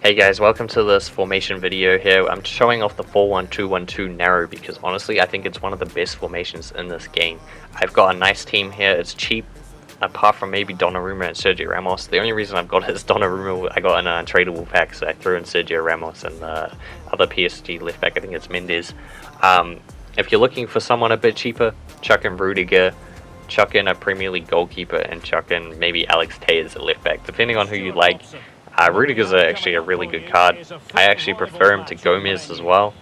Hey guys, welcome to this formation video here. I'm showing off the 4-1-2-1-2 narrow because honestly I think it's one of the best formations in this game. I've got a nice team here, it's cheap, apart from maybe Donnarumma and Sergio Ramos. The only reason I've got it is Donnarumma, I got an untradeable pack, so I threw in Sergio Ramos and the other PSG left back, I think it's Mendes. If you're looking for someone a bit cheaper, chuck in Rudiger, chuck in a Premier League goalkeeper, and chuck in maybe Alex Tay as a left back, depending on who you like. Rudiger's actually a really good card. I actually prefer him to Gomez as well,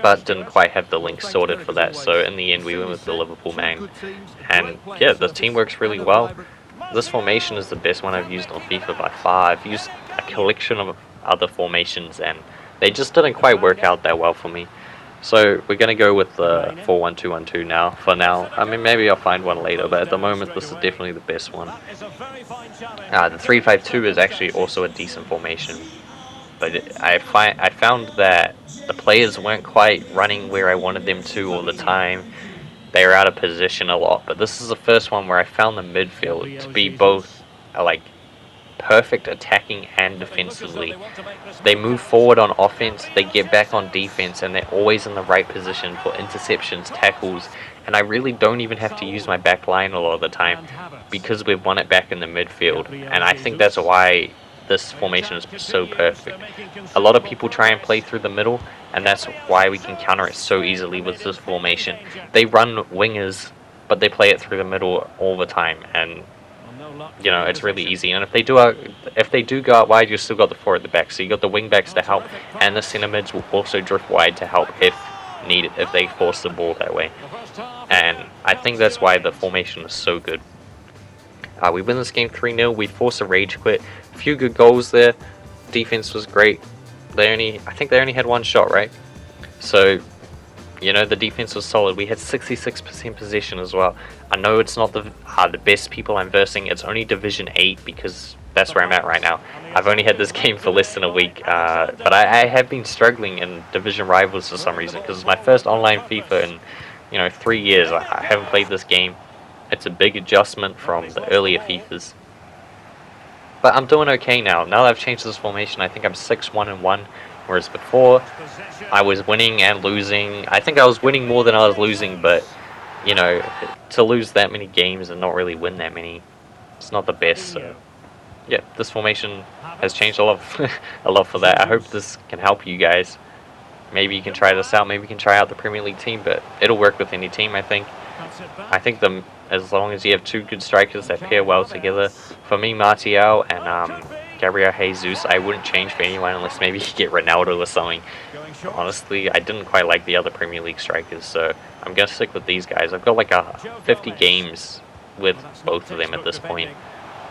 but didn't quite have the link sorted for that, so in the end we went with the Liverpool man. And yeah, the team works really well. This formation is the best one I've used on FIFA by far. I've used a collection of other formations and they just didn't quite work out that well for me. So we're going to go with the 4-1-2-1-2 now, for now. I mean, maybe I'll find one later, but at the moment this is definitely the best one. The 3-5-2 is actually also a decent formation, but I found that the players weren't quite running where I wanted them to all the time. They were out of position a lot, but this is the first one where I found the midfield to be both like perfect attacking and defensively. They move forward on offense, they get back on defense, and they're always in the right position for interceptions, tackles, and I really don't even have to use my back line a lot of the time because we've won it back in the midfield, and I think that's why this formation is so perfect. A lot of people try and play through the middle, and that's why we can counter it so easily with this formation. They run wingers, but they play it through the middle all the time, and you know, it's really easy. And if they do go out wide, you've still got the four at the back, so you got the wing backs to help, and the centre mids will also drift wide to help if needed, if they force the ball that way. And I think that's why the formation is so good. We win this game 3-0. We force a rage quit. A few good goals there. Defense was great. I think they only had one shot, right? So, you know, the defense was solid. We had 66% possession as well. I know it's not the best people I'm versing. It's only Division 8 because that's where I'm at right now. I've only had this game for less than a week, but I have been struggling in Division Rivals for some reason because it's my first online FIFA in 3 years. I haven't played this game. It's a big adjustment from the earlier FIFAs. But I'm doing okay now. Now that I've changed this formation, I think I'm 6-1-1. Whereas before, I was winning and losing. I think I was winning more than I was losing, but, you know, to lose that many games and not really win that many, it's not the best. So, yeah, this formation has changed a lot, a lot for that. I hope this can help you guys. Maybe you can try this out. Maybe you can try out the Premier League team, but it'll work with any team, I think. As long as you have two good strikers that pair well together. For me, Martial and Gabriel Jesus, I wouldn't change for anyone unless maybe you get Ronaldo or something. Honestly, I didn't quite like the other Premier League strikers, so I'm going to stick with these guys. I've got like 50 games with both of them at this point,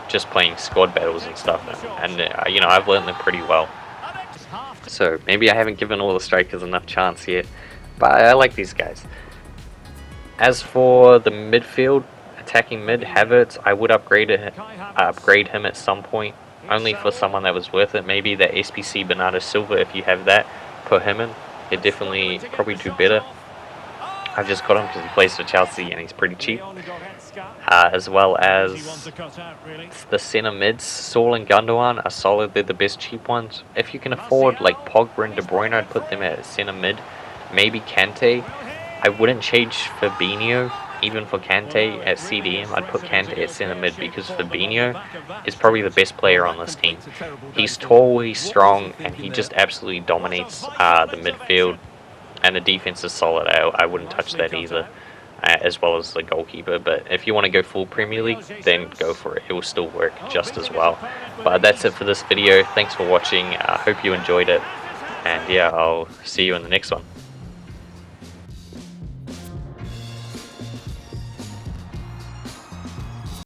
just playing squad battles and stuff, and you know, I've learned them pretty well. So maybe I haven't given all the strikers enough chance yet, but I like these guys. As for the midfield, attacking mid, Havertz, I would upgrade him at some point, only for someone that was worth it. Maybe that SPC Bernardo Silva, if you have that, put him in. He'd definitely probably do better. I've just got him because he plays for Chelsea and he's pretty cheap. As well as the centre mids, Saul and Gundogan are solid. They're the best cheap ones. If you can afford like Pogba and De Bruyne, I'd put them at centre mid. Maybe Kante. I wouldn't change Fabinho, even for Kante at CDM. I'd put Kante at centre mid because Fabinho is probably the best player on this team. He's tall, he's strong, and he just absolutely dominates the midfield. And the defense is solid. I wouldn't touch that either, as well as the goalkeeper. But if you want to go full Premier League, then go for it. It will still work just as well. But that's it for this video. Thanks for watching. I hope you enjoyed it. And yeah, I'll see you in the next one.